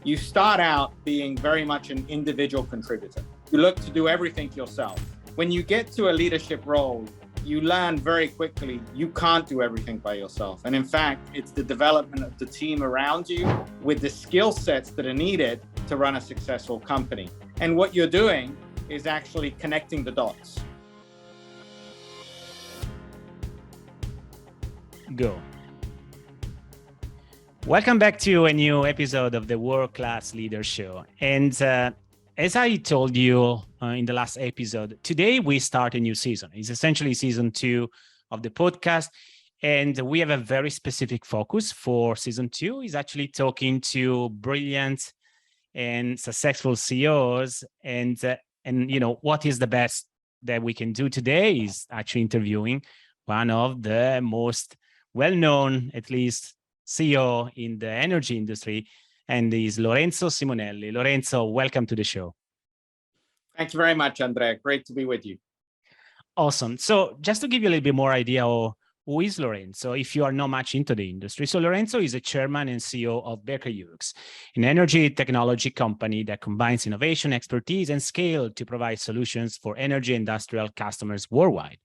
you start out being very much an individual contributor. You look to do everything yourself. When you get to a leadership role, you learn very quickly you can't do everything by yourself. And in fact, it's the development of the team around you with the skill sets that are needed to run a successful company. And what you're doing is actually connecting the dots. Go. Welcome back to a new episode of the World Class Leader Show. And as I told you in the last episode, today we start a new season. It's essentially season 2 of the podcast. And we have a very specific focus for season 2 is actually talking to brilliant and successful CEOs. And you know, what is the best that we can do today is actually interviewing one of the most well-known, at least, CEO in the energy industry, and is Lorenzo Simonelli. Lorenzo, welcome to the show. Thank you very much, Andrea. Great to be with you. Awesome. So just to give you a little bit more idea of who is Lorenzo, if you are not much into the industry. So Lorenzo is a chairman and CEO of Hughes, an energy technology company that combines innovation, expertise, and scale to provide solutions for energy industrial customers worldwide.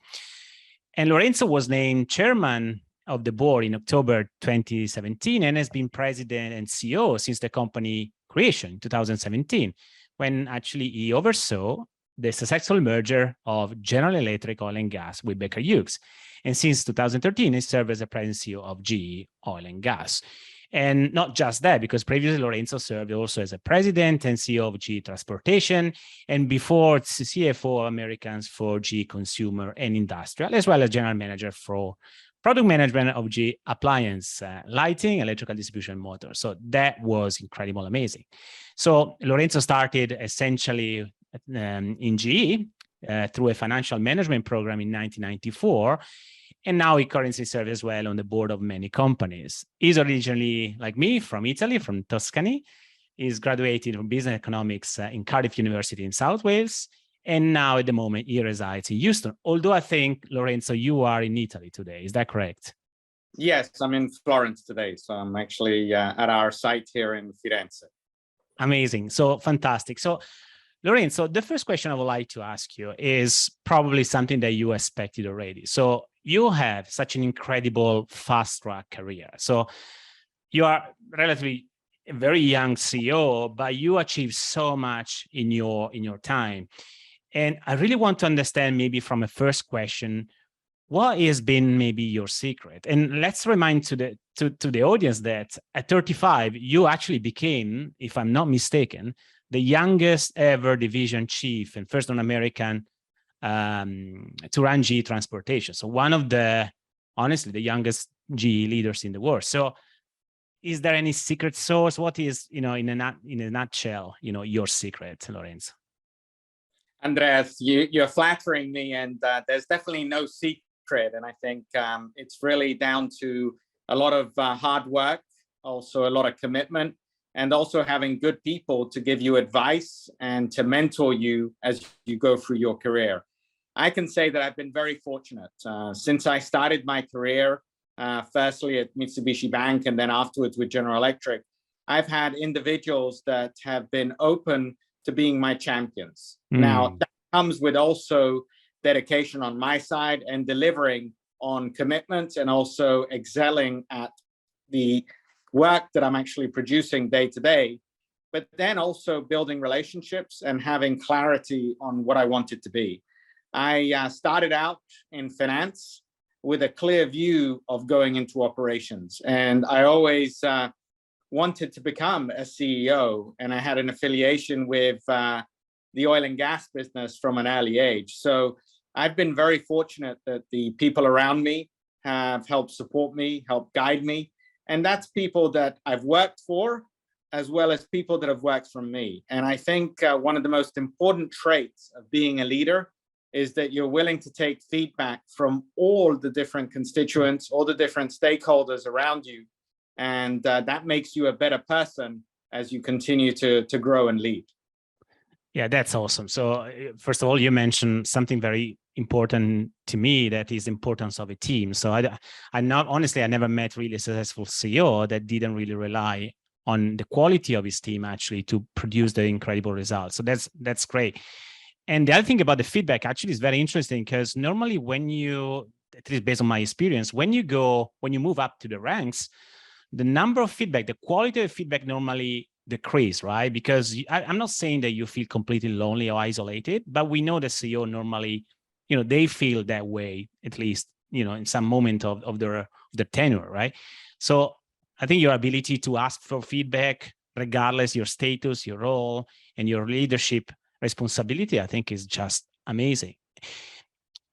And Lorenzo was named chairman of the board in October 2017 and has been president and CEO since the company creation in 2017, when actually he oversaw the successful merger of General Electric Oil and Gas with Baker Hughes. And since 2013, he served as the president CEO of GE Oil and Gas. And not just that, because previously Lorenzo served also as a president and CEO of GE Transportation, and before CFO of Americans for GE Consumer and Industrial, as well as general manager for product management of GE Appliance, lighting, electrical distribution motor. So that was incredible, amazing. So Lorenzo started essentially in GE through a financial management program in 1994. And now he currently serves as well on the board of many companies. He's originally, like me, from Italy, from Tuscany. He's graduated from business economics in Cardiff University in South Wales. And now at the moment, he resides in Houston. Although I think, Lorenzo, you are in Italy today. Is that correct? Yes, I'm in Florence today. So I'm actually at our site here in Firenze. Amazing. So fantastic. So Lorenzo, the first question I would like to ask you is probably something that you expected already. So you have such an incredible fast track career. So you are relatively a very young CEO, but you achieved so much in your time. And I really want to understand maybe from a first question, what has been maybe your secret? And let's remind to the audience that at 35, you actually became, if I'm not mistaken, the youngest ever division chief and first non-American to run GE Transportation. So one of the, honestly, the youngest GE leaders in the world. So is there any secret sauce? What is, in a nutshell, your secret, Lorenzo? Andreas, you're flattering me, and there's definitely no secret. And I think it's really down to a lot of hard work, also a lot of commitment, and also having good people to give you advice and to mentor you as you go through your career. I can say that I've been very fortunate. Since I started my career, firstly at Mitsubishi Bank and then afterwards with General Electric, I've had individuals that have been open to being my champions. Now, that comes with also dedication on my side and delivering on commitments and also excelling at the work that I'm actually producing day to day, but then also building relationships and having clarity on what I want it to be. I started out in finance with a clear view of going into operations. And I always wanted to become a CEO, and I had an affiliation with the oil and gas business from an early age. So I've been very fortunate that the people around me have helped support me, helped guide me. And that's people that I've worked for, as well as people that have worked for me. And I think one of the most important traits of being a leader is that you're willing to take feedback from all the different constituents, all the different stakeholders around you. And that makes you a better person as you continue to grow and lead. Yeah, that's awesome. So first of all, you mentioned something very important to me, that is the importance of a team. So I never met really a successful CEO that didn't really rely on the quality of his team actually to produce the incredible results. So that's great. And the other thing about the feedback actually is very interesting, because normally when you, at least based on my experience, when you move up to the ranks, the number of feedback, the quality of feedback normally decrease, right? Because I'm not saying that you feel completely lonely or isolated, but we know the CEO normally, they feel that way, at least, in some moment of their tenure, right? So I think your ability to ask for feedback, regardless your status, your role, and your leadership responsibility, I think is just amazing.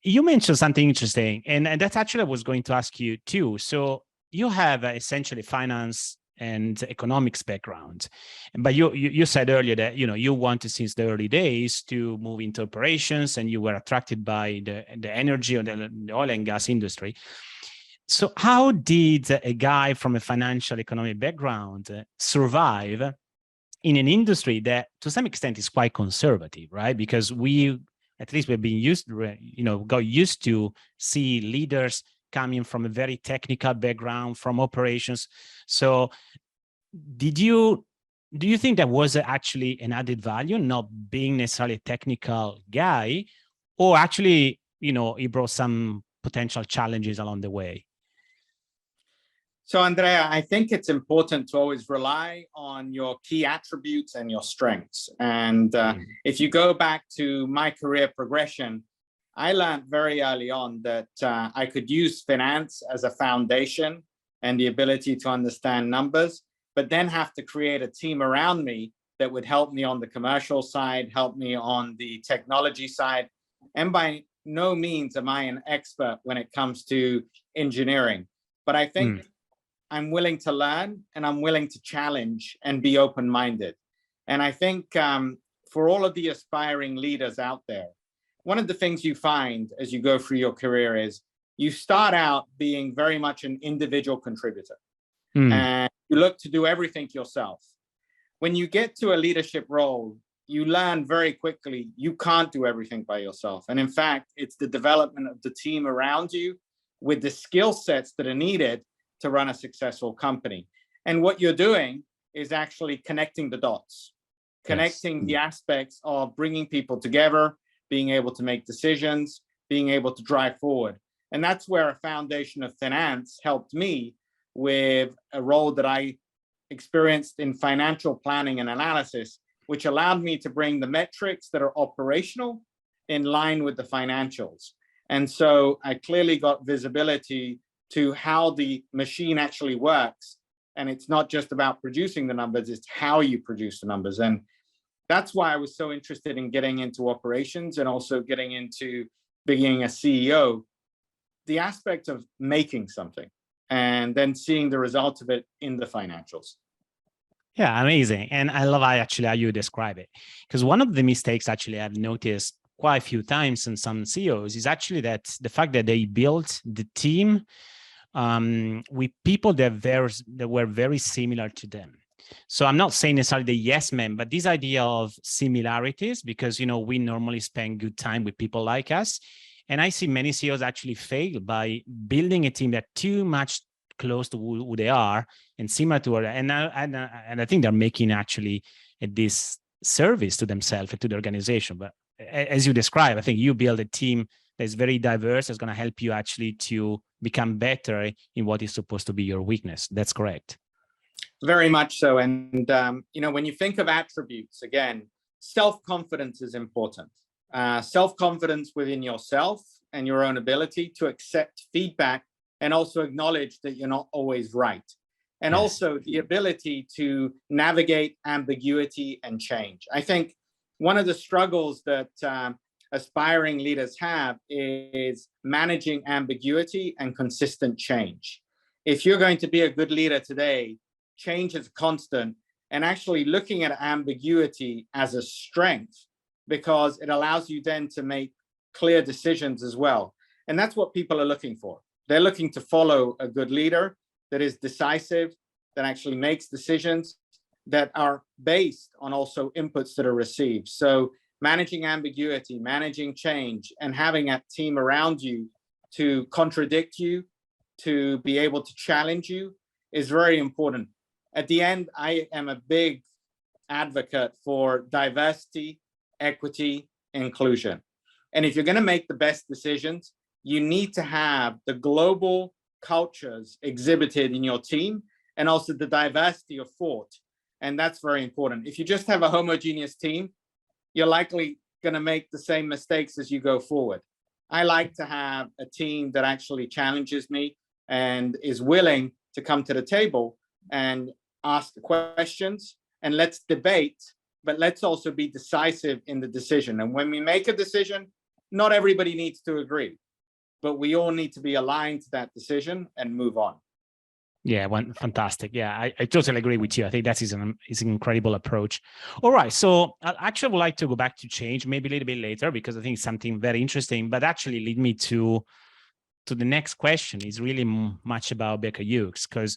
You mentioned something interesting, and that's actually I was going to ask you too. So you have essentially finance and economics background, but you said earlier that you wanted since the early days to move into operations, and you were attracted by the energy or the oil and gas industry. So how did a guy from a financial economic background survive in an industry that to some extent is quite conservative, right? Because at least we've been got used to see leaders coming from a very technical background, from operations. So do you think that was actually an added value, not being necessarily a technical guy, or actually, it brought some potential challenges along the way? So, Andrea, I think it's important to always rely on your key attributes and your strengths. And if you go back to my career progression, I learned very early on that I could use finance as a foundation and the ability to understand numbers, but then have to create a team around me that would help me on the commercial side, help me on the technology side. And by no means am I an expert when it comes to engineering, but I think I'm willing to learn, and I'm willing to challenge and be open-minded. And I think for all of the aspiring leaders out there, one of the things you find as you go through your career is you start out being very much an individual contributor, and you look to do everything yourself. When you get to a leadership role, you learn very quickly you can't do everything by yourself. And in fact, it's the development of the team around you with the skill sets that are needed to run a successful company. And what you're doing is actually connecting the dots, connecting the aspects of bringing people together, being able to make decisions, being able to drive forward. And that's where a foundation of finance helped me with a role that I experienced in financial planning and analysis, which allowed me to bring the metrics that are operational in line with the financials. And so I clearly got visibility to how the machine actually works. And it's not just about producing the numbers, it's how you produce the numbers. And that's why I was so interested in getting into operations and also getting into being a CEO, the aspect of making something and then seeing the result of it in the financials. Yeah, amazing. And I love how you describe it. Because one of the mistakes actually I've noticed quite a few times in some CEOs is actually that the fact that they built the team with people that were very similar to them. So I'm not saying necessarily the yes men, but this idea of similarities, because, we normally spend good time with people like us. And I see many CEOs actually fail by building a team that too much close to who they are and similar to her. And I think they're making actually a disservice to themselves and to the organization. But as you describe, I think you build a team that's very diverse, is going to help you actually to become better in what is supposed to be your weakness. That's correct. Very much so. And, when you think of attributes, again, self-confidence is important. Self-confidence within yourself and your own ability to accept feedback and also acknowledge that you're not always right. And also the ability to navigate ambiguity and change. I think one of the struggles that aspiring leaders have is managing ambiguity and consistent change. If you're going to be a good leader today, change is constant, and actually looking at ambiguity as a strength, because it allows you then to make clear decisions as well. And that's what people are looking for. They're looking to follow a good leader that is decisive, that actually makes decisions that are based on also inputs that are received. So managing ambiguity, managing change, and having a team around you to contradict you, to be able to challenge you is very important. At the end, I am a big advocate for diversity, equity, inclusion. And if you're going to make the best decisions, you need to have the global cultures exhibited in your team and also the diversity of thought. And that's very important. If you just have a homogeneous team, you're likely going to make the same mistakes as you go forward. I like to have a team that actually challenges me and is willing to come to the table and ask the questions, and let's debate, but let's also be decisive in the decision. And when we make a decision, not everybody needs to agree, but we all need to be aligned to that decision and move on. Yeah, fantastic. Yeah, I totally agree with you. I think that is an incredible approach. All right, so I actually would like to go back to change maybe a little bit later, because I think it's something very interesting, but actually lead me to the next question. Is really much about Baker Hughes, because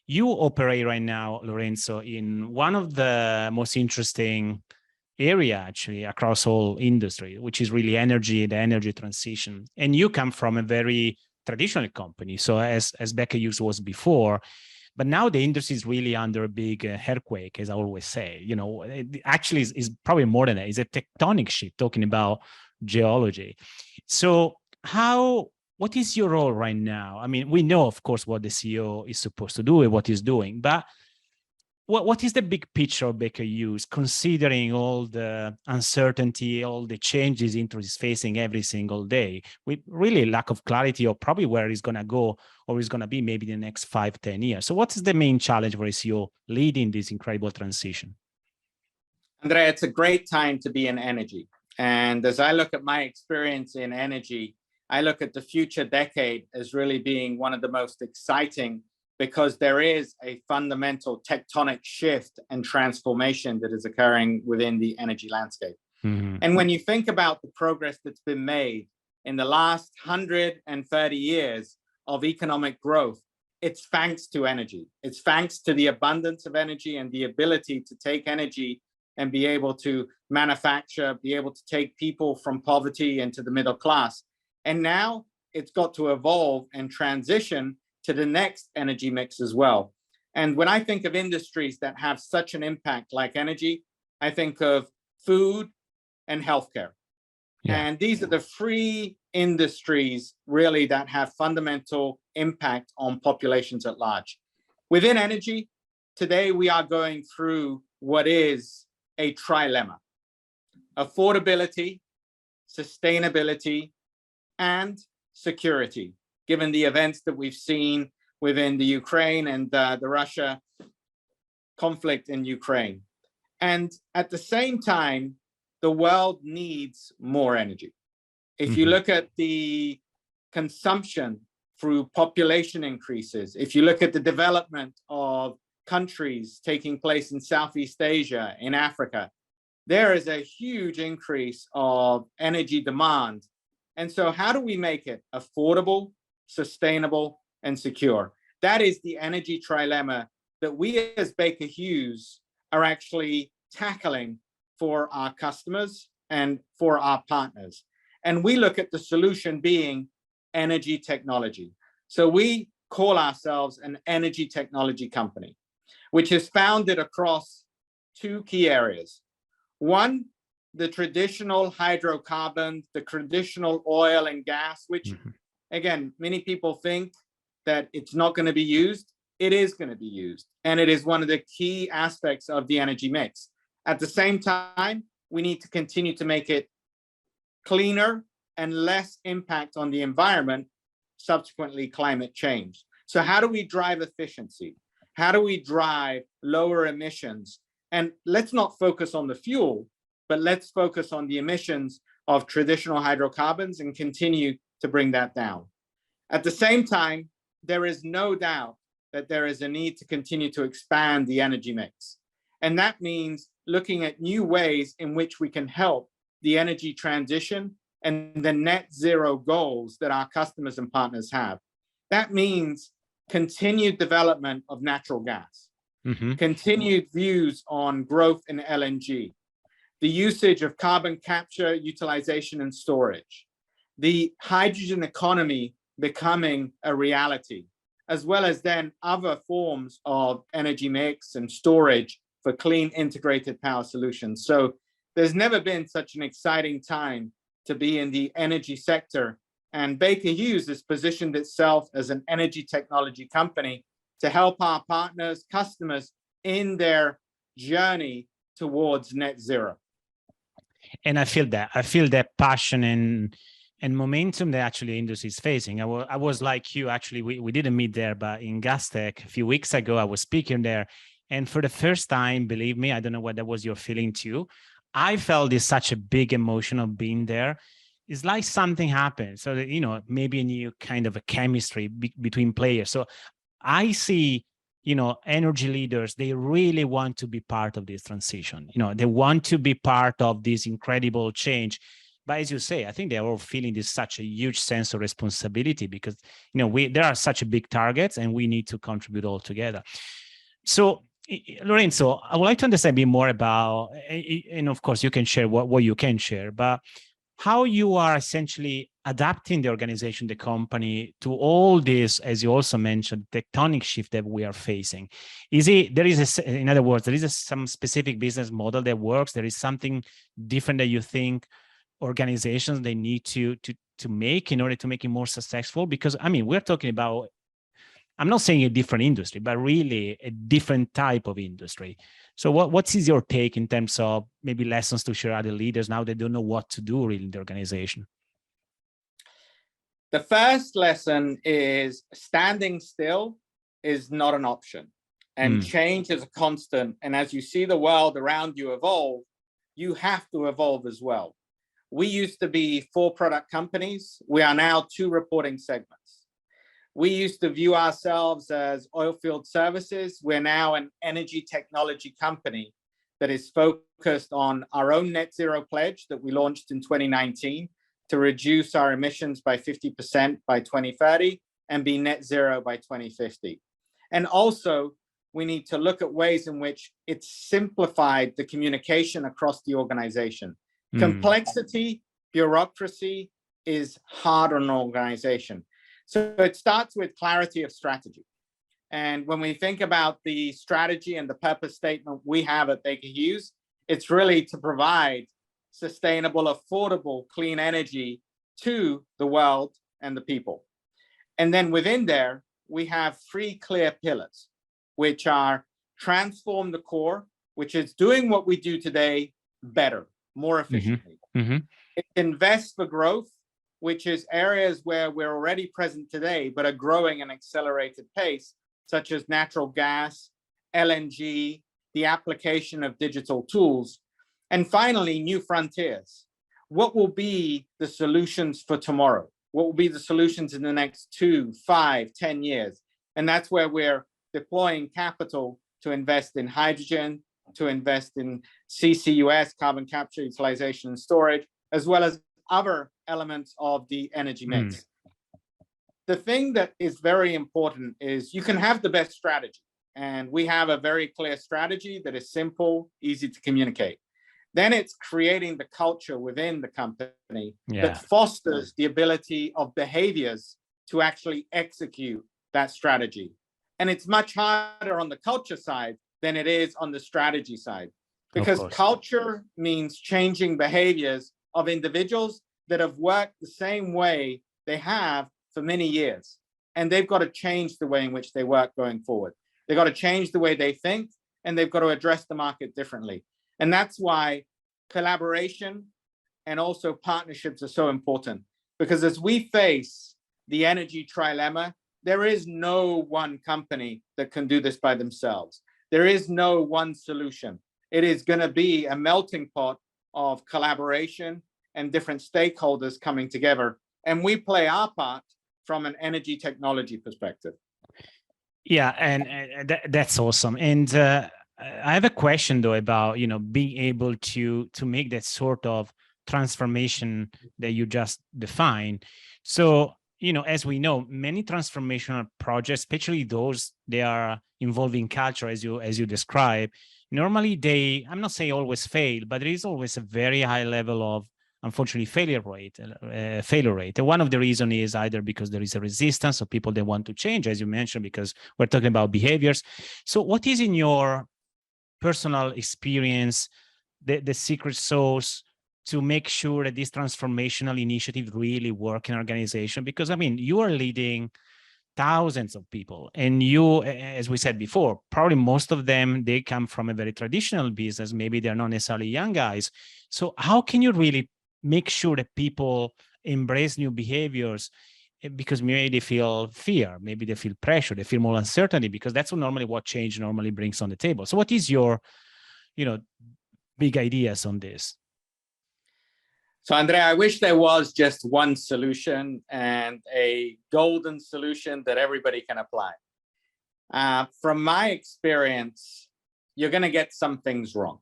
you operate right now, Lorenzo, in one of the most interesting area actually across all industry, which is really energy, the energy transition. And you come from a very traditional company, so as Baker Hughes was before, but now the industry is really under a big earthquake, as I always say. You know, it actually is probably more than that. It's a tectonic shift, talking about geology. So what is your role right now? I mean, we know, of course, what the CEO is supposed to do and what he's doing, but what is the big picture of Baker Hughes, considering all the uncertainty, all the changes industry is facing every single day, with really lack of clarity of probably where it's going to go or it's going to be maybe the next 5-10 years? So what is the main challenge for a CEO leading this incredible transition? Andrea, it's a great time to be in energy. And as I look at my experience in energy, I look at the future decade as really being one of the most exciting, because there is a fundamental tectonic shift and transformation that is occurring within the energy landscape. Mm-hmm. And when you think about the progress that's been made in the last 130 years of economic growth, it's thanks to energy. It's thanks to the abundance of energy and the ability to take energy and be able to manufacture, be able to take people from poverty into the middle class. And now it's got to evolve and transition to the next energy mix as well. And when I think of industries that have such an impact like energy, I think of food and healthcare. Yeah. And these are the three industries really that have fundamental impact on populations at large. Within energy, today we are going through what is a trilemma: affordability, sustainability, and security, given the events that we've seen within the Ukraine and the Russia conflict in Ukraine. And at the same time, the world needs more energy. If you look at the consumption through population increases, if you look at the development of countries taking place in Southeast Asia, in Africa, there is a huge increase of energy demand. And so how do we make it affordable, sustainable, and secure? That is the energy trilemma that we as Baker Hughes are actually tackling for our customers and for our partners. And we look at the solution being energy technology. So we call ourselves an energy technology company, which is founded across two key areas. One, the traditional hydrocarbons, the traditional oil and gas, which again, many people think that it's not going to be used. It is going to be used. And it is one of the key aspects of the energy mix. At the same time, we need to continue to make it cleaner and less impact on the environment, subsequently climate change. So how do we drive efficiency? How do we drive lower emissions? And let's not focus on the fuel, but let's focus on the emissions of traditional hydrocarbons and continue to bring that down. At the same time, there is no doubt that there is a need to continue to expand the energy mix. And that means looking at new ways in which we can help the energy transition and the net zero goals that our customers and partners have. That means continued development of natural gas, continued views on growth in LNG, the usage of carbon capture, utilization, and storage, the hydrogen economy becoming a reality, as well as then other forms of energy mix and storage for clean integrated power solutions. So there's never been such an exciting time to be in the energy sector. And Baker Hughes has positioned itself as an energy technology company to help our partners, customers in their journey towards net zero. And I feel that passion and momentum that actually industry is facing. I was like you, actually, we didn't meet there, but in Gastech a few weeks ago, I was speaking there. And for the first time, believe me, I don't know what that was your feeling too. I felt this such a big emotion of being there. It's like something happened. So that, maybe a new kind of a chemistry between players. So I see, energy leaders, they really want to be part of this transition. They want to be part of this incredible change. But as you say, I think they're all feeling this such a huge sense of responsibility because, there are such a big targets and we need to contribute all together. So, Lorenzo, I would like to understand a bit more about, and of course you can share what you can share, but how you are essentially adapting the organization, the company to all this, as you also mentioned, tectonic shift that we are facing. In other words, there is some specific business model that works. There is something different that you think organizations, they need to make in order to make it more successful? Because, we're talking about, I'm not saying a different industry, but really a different type of industry. So what is your take in terms of maybe lessons to share other leaders now they don't know what to do really in the organization? The first lesson is standing still is not an option, and change is a constant. And as you see the world around you evolve, you have to evolve as well. We used to be 4 product companies. We are now 2 reporting segments. We used to view ourselves as oilfield services. We're now an energy technology company that is focused on our own net zero pledge that we launched in 2019 to reduce our emissions by 50% by 2030 and be net zero by 2050. And also, we need to look at ways in which it's simplified the communication across the organization. Complexity, bureaucracy is hard on an organization. So it starts with clarity of strategy. And when we think about the strategy and the purpose statement we have at Baker Hughes, it's really to provide sustainable, affordable, clean energy to the world and the people. And then within there, we have 3 clear pillars, which are transform the core, which is doing what we do today better, more efficiently. Invest for growth, which is areas where we're already present today, but are growing at an accelerated pace, such as natural gas, LNG, the application of digital tools. And finally, new frontiers. What will be the solutions for tomorrow? What will be the solutions in the next 2, 5, 10 years? And that's where we're deploying capital to invest in hydrogen, to invest in CCUS, carbon capture, utilization, and storage, as well as other elements of the energy mix. The thing that is very important is you can have the best strategy. And we have a very clear strategy that is simple, easy to communicate. Then it's creating the culture within the company that fosters the ability of behaviors to actually execute that strategy. And it's much harder on the culture side than it is on the strategy side, because culture means changing behaviors of individuals that have worked the same way they have for many years. And they've got to change the way in which they work going forward. They've got to change the way they think, and they've got to address the market differently. And that's why collaboration and also partnerships are so important, because as we face the energy trilemma, there is no one company that can do this by themselves. There is no one solution. It is going to be a melting pot of collaboration and different stakeholders coming together. And we play our part from an energy technology perspective. Yeah, and that's awesome. And I have a question though about being able to make that sort of transformation that you just defined. So as we know, many transformational projects, especially those they are involving culture, as you describe, normally I'm not saying always fail, but there is always a very high level of unfortunately, failure rate. And one of the reasons is either because there is a resistance of people that want to change, as you mentioned, because we're talking about behaviors. So what is, in your personal experience, the secret sauce to make sure that this transformational initiative really work in organization? Because, I mean, you are leading thousands of people, and you, as we said before, probably most of them, they come from a very traditional business. Maybe they're not necessarily young guys. So how can you really make sure that people embrace new behaviors? Because maybe they feel fear, maybe they feel pressure, they feel more uncertainty, because that's what change normally brings on the table. So what is your, big ideas on this? So, Andrea, I wish there was just one solution and a golden solution that everybody can apply. From my experience, you're going to get some things wrong.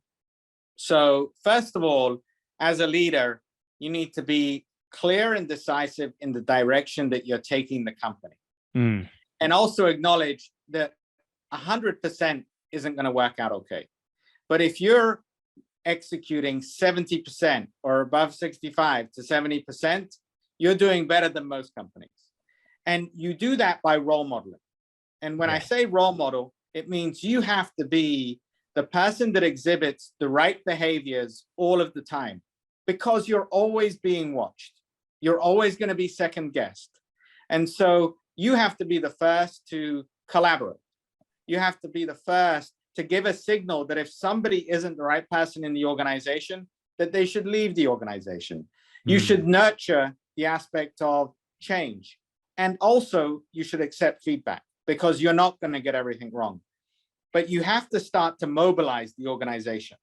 So, first of all, as a leader, you need to be clear and decisive in the direction that you're taking the company. And also acknowledge that 100% isn't going to work out okay. But if you're executing 70% or above 65 to 70%, you're doing better than most companies. And you do that by role modeling. And when I say role model, it means you have to be the person that exhibits the right behaviors all of the time, because you're always being watched. You're always going to be second guessed. And so you have to be the first to collaborate. You have to be the first to give a signal that if somebody isn't the right person in the organization, that they should leave the organization. You should nurture the aspect of change. And also you should accept feedback, because you're not going to get everything wrong. But you have to start to mobilize the organization.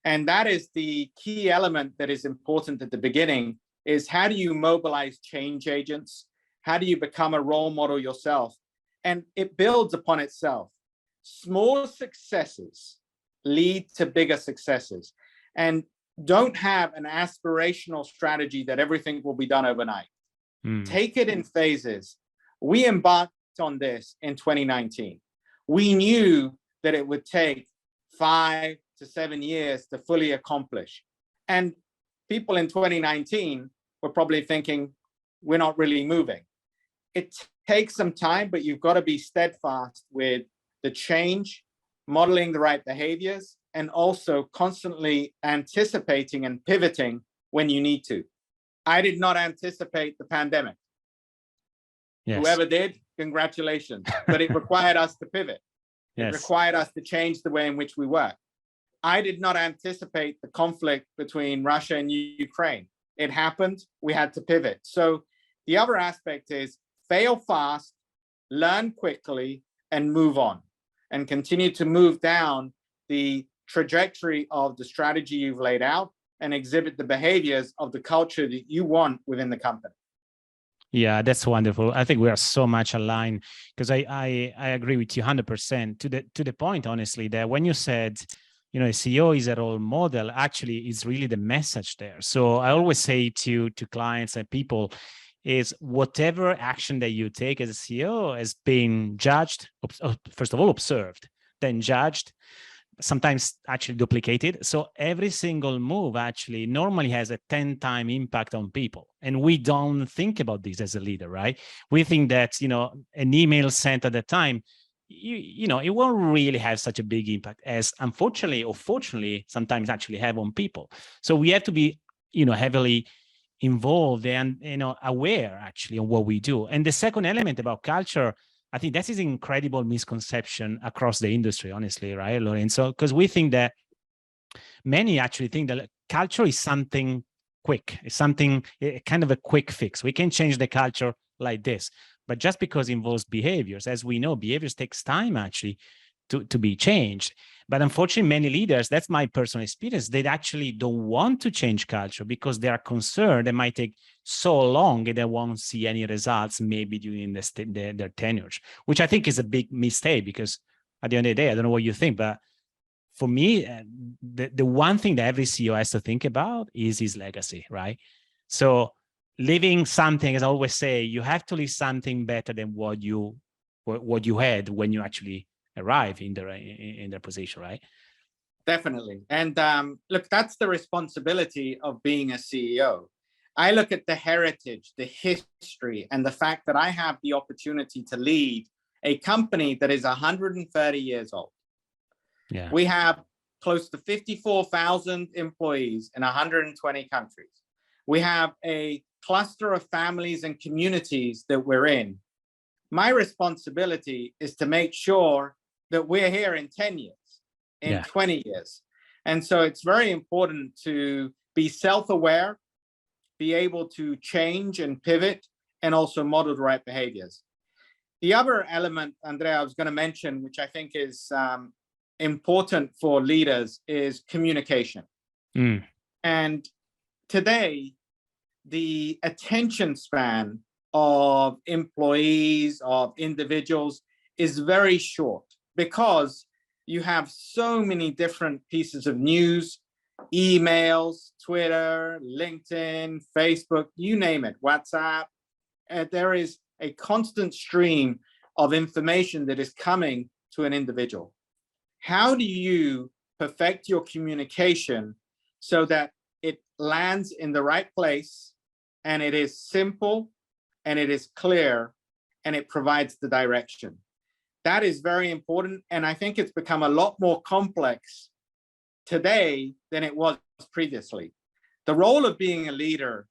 And that is the key element that is important at the beginning, is how do you mobilize change agents? How do you become a role model yourself? And it builds upon itself. Small successes lead to bigger successes. And don't have an aspirational strategy that everything will be done overnight. Take it in phases. We embarked on this in 2019. We knew that it would take 5 to 7 years to fully accomplish. And people in 2019 were probably thinking, we're not really moving. It takes some time, but you've got to be steadfast with the change, modeling the right behaviors, and also constantly anticipating and pivoting when you need to. I did not anticipate the pandemic. Yes. Whoever did, congratulations. But it required us to pivot. It required us to change the way in which we work. I did not anticipate the conflict between Russia and Ukraine. It happened. We had to pivot. So the other aspect is fail fast, learn quickly, and move on, and continue to move down the trajectory of the strategy you've laid out and exhibit the behaviors of the culture that you want within the company. Yeah, that's wonderful. I think we are so much aligned, because I agree with you 100% to the point, honestly, that when you said, a CEO is a role model, actually is really the message there. So I always say to clients and people is whatever action that you take as a CEO has been judged, first of all, observed, then judged, sometimes actually duplicated. So every single move actually normally has a 10-time impact on people. And we don't think about this as a leader, right? We think that, an email sent at a time, it won't really have such a big impact as, unfortunately or fortunately, sometimes actually have on people. So we have to be, heavily involved and, aware actually of what we do. And the second element about culture, I think that is an incredible misconception across the industry, honestly, right, Lorenzo? Because we think that many actually think that culture is something quick, it's something kind of a quick fix. We can change the culture like this, but just because it involves behaviors, as we know, behaviors takes time actually to be changed. But unfortunately, many leaders, that's my personal experience, they actually don't want to change culture because they are concerned it might take so long and they won't see any results maybe during their tenures, which I think is a big mistake, because at the end of the day, I don't know what you think, but for me, the one thing that every CEO has to think about is his legacy, right? So leaving something, as I always say, you have to leave something better than what you had when you actually arrive in their position, right? Definitely. And look, that's the responsibility of being a CEO. I look at the heritage, the history, and the fact that I have the opportunity to lead a company that is 130 years old. Yeah. We have close to 54,000 employees in 120 countries. We have a cluster of families and communities that we're in. My responsibility is to make sure that we're here in 10 years, in 20 years. And so it's very important to be self-aware, be able to change and pivot, and also model the right behaviors. The other element, Andrea, I was going to mention, which I think is important for leaders, is communication. And today, the attention span of employees, of individuals, is very short because you have so many different pieces of news, emails, Twitter, LinkedIn, Facebook, you name it, WhatsApp. There is a constant stream of information that is coming to an individual. How do you perfect your communication so that it lands in the right place and it is simple and it is clear and it provides the direction? That is very important. And I think it's become a lot more complex today than it was previously. The role of being a leader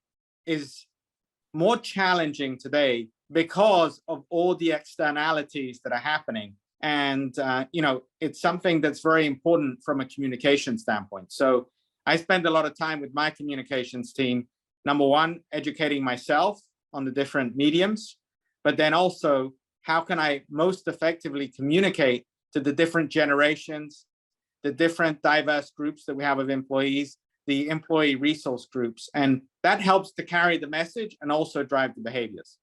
is more challenging today because of all the externalities that are happening. And, it's something that's very important from a communication standpoint. So I spend a lot of time with my communications team. Number one, educating myself on the different mediums, but then also how can I most effectively communicate to the different generations, the different diverse groups that we have of employees, the employee resource groups. And that helps to carry the message and also drive the behaviors.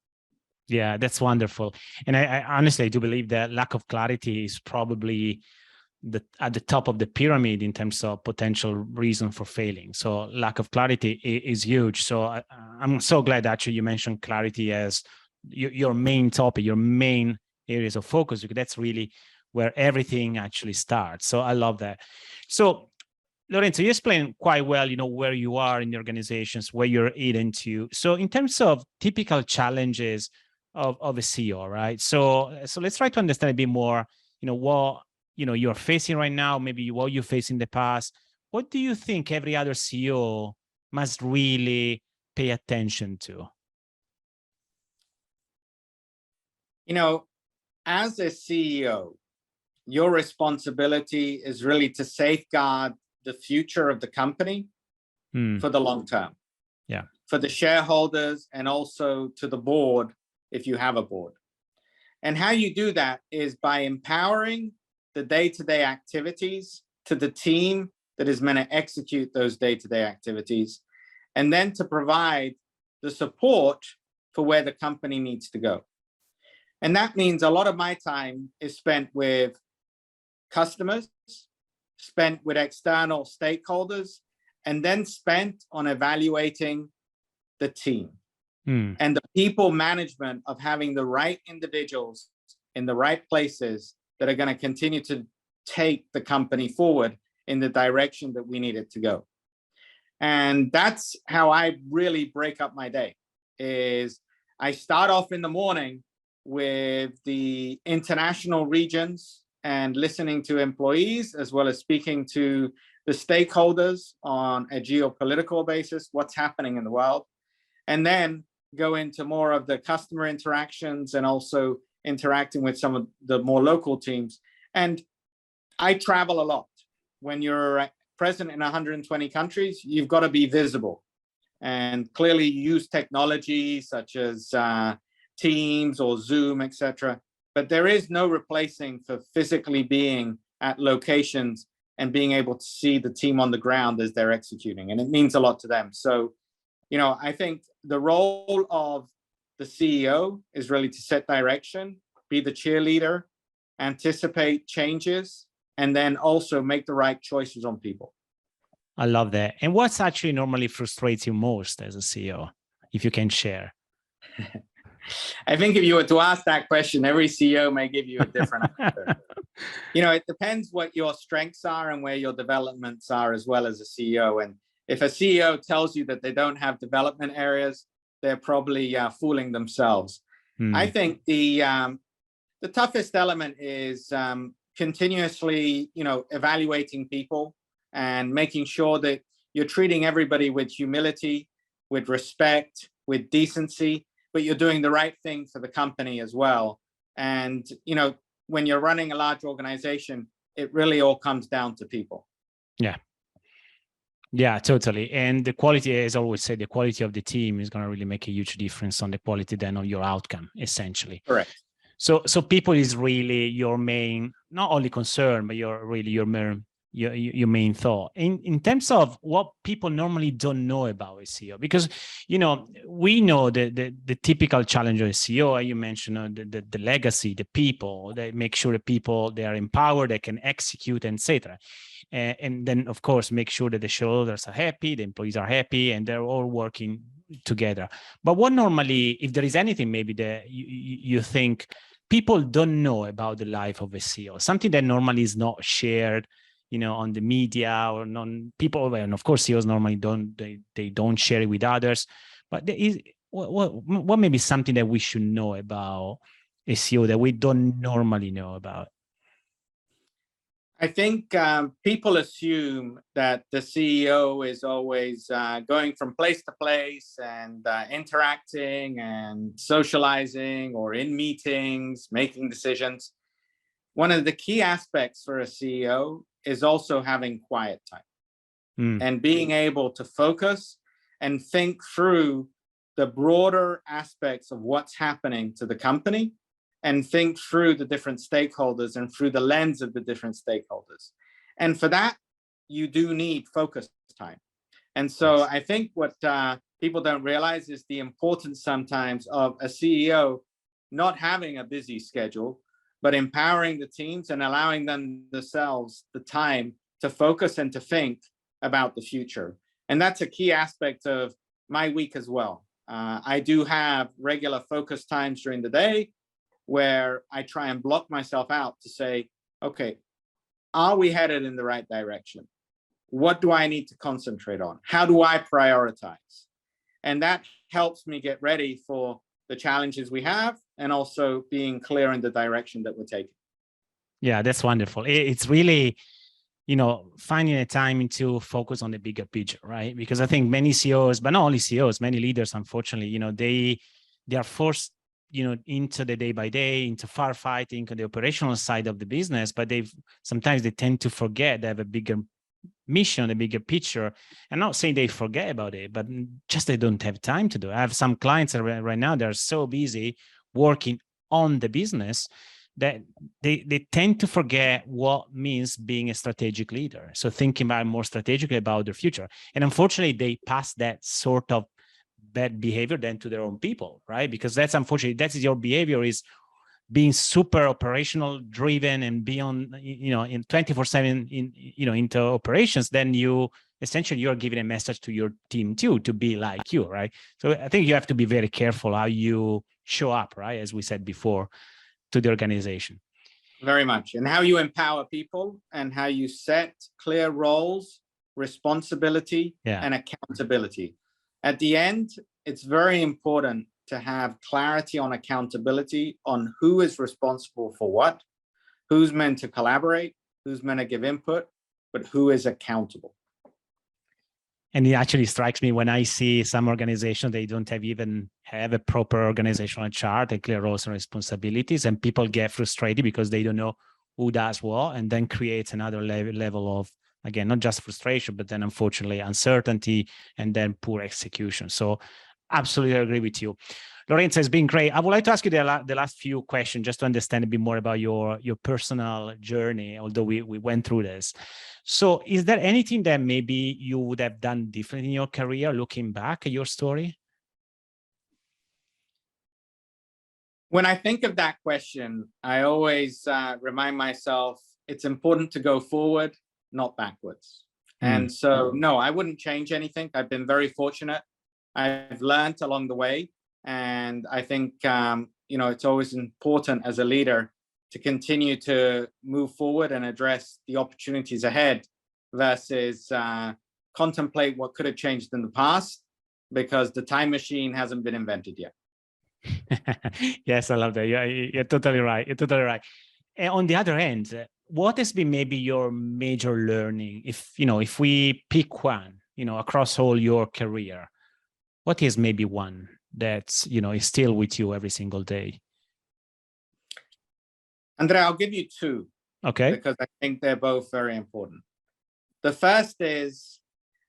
Yeah, that's wonderful. And I honestly do believe that lack of clarity is probably at the top of the pyramid in terms of potential reason for failing. So lack of clarity is huge. So I'm so glad actually you mentioned clarity as your main topic, your main areas of focus, because that's really where everything actually starts. So I love that. So Lorenzo, you explained quite well, where you are in the organizations, where you're heading to. So in terms of typical challenges of a CEO, right? So let's try to understand a bit more, what, you're facing right now, maybe what you faced in the past. What do you think every other CEO must really pay attention to? As a CEO, your responsibility is really to safeguard the future of the company for the long term. Yeah. For the shareholders and also to the board, if you have a board. And how you do that is by empowering the day-to-day activities to the team that is meant to execute those day-to-day activities, and then to provide the support for where the company needs to go. And that means a lot of my time is spent with customers, spent with external stakeholders, and then spent on evaluating the team and the people management of having the right individuals in the right places that are going to continue to take the company forward in the direction that we need it to go. And that's how I really break up my day. Is I start off in the morning with the international regions and listening to employees, as well as speaking to the stakeholders on a geopolitical basis, what's happening in the world, and then go into more of the customer interactions and also interacting with some of the more local teams. And I travel a lot. When you're present in 120 countries, you've got to be visible and clearly use technology such as Teams or Zoom, etc. But there is no replacing for physically being at locations and being able to see the team on the ground as they're executing. And it means a lot to them. So, I think the role of the CEO is really to set direction, be the cheerleader, anticipate changes, and then also make the right choices on people. I love that. And what's actually normally frustrates you most as a CEO, if you can share? I think if you were to ask that question, every CEO may give you a different answer. It depends what your strengths are and where your developments are as well as a CEO. And if a CEO tells you that they don't have development areas, they're probably fooling themselves. I think the toughest element is continuously, evaluating people and making sure that you're treating everybody with humility, with respect, with decency, but you're doing the right thing for the company as well. And, when you're running a large organization, it really all comes down to people. Yeah. Yeah, totally. And the quality, as I always say, the quality of the team is going to really make a huge difference on the quality then of your outcome, essentially. Correct. So people is really your main, not only concern, but your main thought in terms of what people normally don't know about a CEO, because we know the typical challenge of a CEO. You mentioned the legacy, the people. They make sure the people, they are empowered, they can execute, etc. And then, of course, make sure that the shareholders are happy, the employees are happy, and they're all working together. But what normally, if there is anything maybe that you think people don't know about the life of a CEO, something that normally is not shared, on the media or non-people, and of course CEOs normally they don't share it with others. But there is what may be something that we should know about a CEO that we don't normally know about? I think people assume that the CEO is always going from place to place and interacting and socializing or in meetings, making decisions. One of the key aspects for a CEO is also having quiet time and being able to focus and think through the broader aspects of what's happening to the company and think through the different stakeholders and through the lens of the different stakeholders. And for that, you do need focus time. And so I think what people don't realize is the importance sometimes of a CEO not having a busy schedule, but empowering the teams and allowing them themselves the time to focus and to think about the future. And that's a key aspect of my week as well. I do have regular focus times during the day where I try and block myself out to say, okay, are we headed in the right direction? What do I need to concentrate on? How do I prioritize? And that helps me get ready for the challenges we have and also being clear in the direction that we're taking. Yeah, that's wonderful. It's really, finding a time to focus on the bigger picture, right? Because I think many CEOs, but not only CEOs, many leaders, unfortunately, they are forced, into the day by day, into firefighting on the operational side of the business, but sometimes they tend to forget they have a bigger mission, a bigger picture. I'm not saying they forget about it, but just they don't have time to do it. I have some clients right now, they're so busy working on the business that they tend to forget what means being a strategic leader. So thinking about more strategically about their future. And unfortunately, they pass that sort of bad behavior then to their own people, right? Because that's unfortunately, that's your behavior is being super operational driven and beyond, in 24/7 into operations, then you're giving a message to your team too, to be like you, right? So I think you have to be very careful how you show up, right? As we said before, to the organization. Very much. And how you empower people and how you set clear roles, responsibility, and accountability. At the end, it's very important to have clarity on accountability on who is responsible for what, who's meant to collaborate, who's meant to give input, but who is accountable. And it actually strikes me when I see some organizations, they don't even have a proper organizational chart and clear roles and responsibilities, and people get frustrated because they don't know who does what, and then creates another level of, again, not just frustration, but then unfortunately uncertainty and then poor execution. So absolutely agree with you. Lorenzo, it's been great. I would like to ask you the last few questions just to understand a bit more about your personal journey, although we went through this. So is there anything that maybe you would have done different in your career, looking back at your story? When I think of that question, I always remind myself it's important to go forward, not backwards. And so, no, I wouldn't change anything. I've been very fortunate. I've learned along the way. And I think, it's always important as a leader to continue to move forward and address the opportunities ahead versus contemplate what could have changed in the past, because the time machine hasn't been invented yet. Yes, I love that. You're totally right. You're totally right. And on the other hand, what has been maybe your major learning? If we pick one, across all your career, what is maybe one that's, is still with you every single day? Andrea, I'll give you two. Okay. Because I think they're both very important. The first is,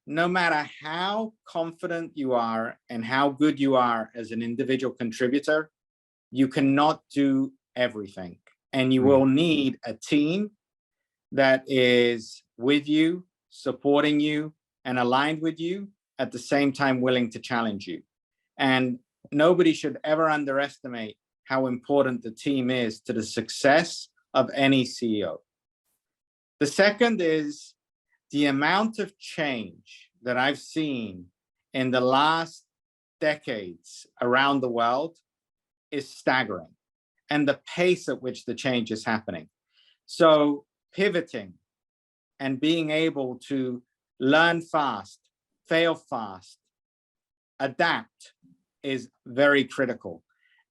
no matter how confident you are and how good you are as an individual contributor, you cannot do everything. And you will need a team that is with you, supporting you, and aligned with you, at the same time willing to challenge you. And nobody should ever underestimate how important the team is to the success of any CEO. The second is the amount of change that I've seen in the last decades around the world is staggering, and the pace at which the change is happening. So pivoting and being able to learn fast, fail fast, adapt is very critical.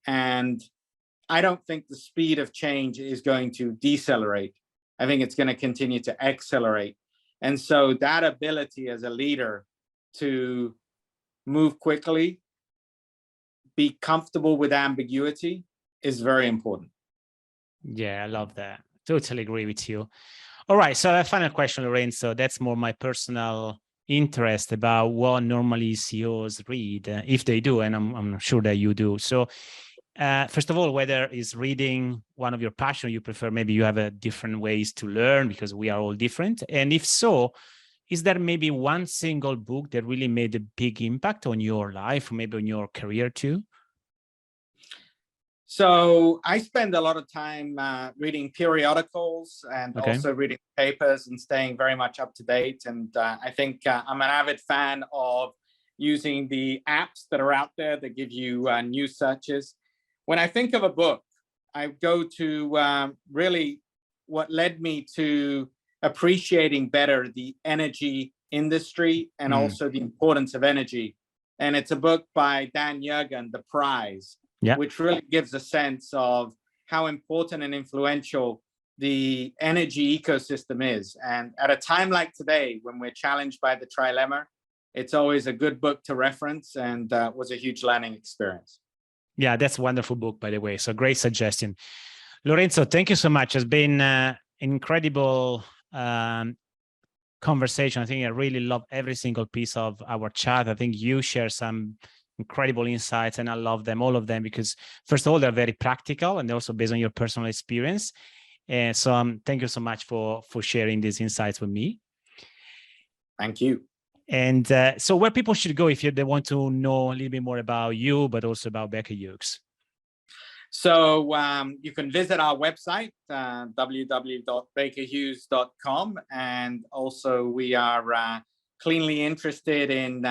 And I don't think the speed of change is going to decelerate. I think it's going to continue to accelerate. And so that ability as a leader to move quickly, be comfortable with ambiguity is very important. Yeah, I love that. Totally agree with you. All right. So a final question, Lorenzo. That's more my personal interest about what normally CEOs read, if they do, and I'm sure that you do. So first of all, whether is reading one of your passion you prefer, maybe you have a different ways to learn because we are all different. And if so, is there maybe one single book that really made a big impact on your life, or maybe on your career too? So I spend a lot of time reading periodicals and also reading papers and staying very much up to date. And I think I'm an avid fan of using the apps that are out there that give you new searches. When I think of a book, I go to really what led me to appreciating better the energy industry and also the importance of energy. And it's a book by Dan Jurgen, The Prize, which really gives a sense of how important and influential the energy ecosystem is. And at a time like today, when we're challenged by the trilemma, it's always a good book to reference, and was a huge learning experience. Yeah, that's a wonderful book, by the way. So great suggestion. Lorenzo, thank you so much. It's been an incredible conversation. I think I really love every single piece of our chat. I think you share some incredible insights, and I love them, all of them, because first of all, they're very practical and they're also based on your personal experience. And so thank you so much for sharing these insights with me. Thank you. And so where people should go if they want to know a little bit more about you, but also about Baker Hughes? So you can visit our website, www.bakerhughes.com. And also we are cleanly interested in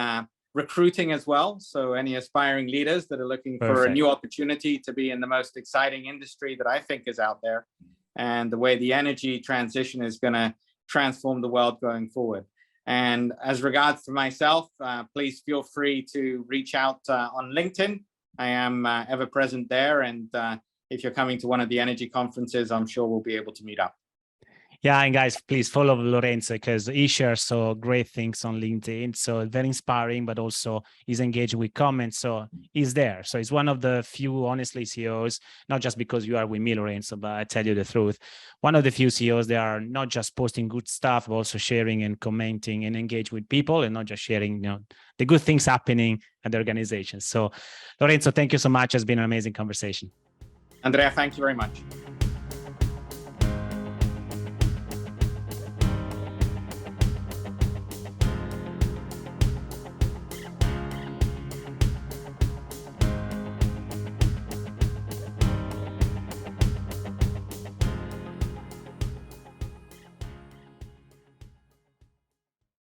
recruiting as well. So any aspiring leaders that are looking for a new opportunity to be in the most exciting industry that I think is out there, and the way the energy transition is going to transform the world going forward. And as regards to myself, please feel free to reach out on LinkedIn. I am ever present there. And if you're coming to one of the energy conferences, I'm sure we'll be able to meet up. Yeah, and guys, please follow Lorenzo because he shares so great things on LinkedIn. So very inspiring, but also he's engaging with comments. So he's there. So he's one of the few, honestly, CEOs, not just because you are with me, Lorenzo, but I tell you the truth. One of the few CEOs that are not just posting good stuff, but also sharing and commenting and engage with people, and not just sharing, the good things happening at the organization. So Lorenzo, thank you so much. It's been an amazing conversation. Andrea, thank you very much.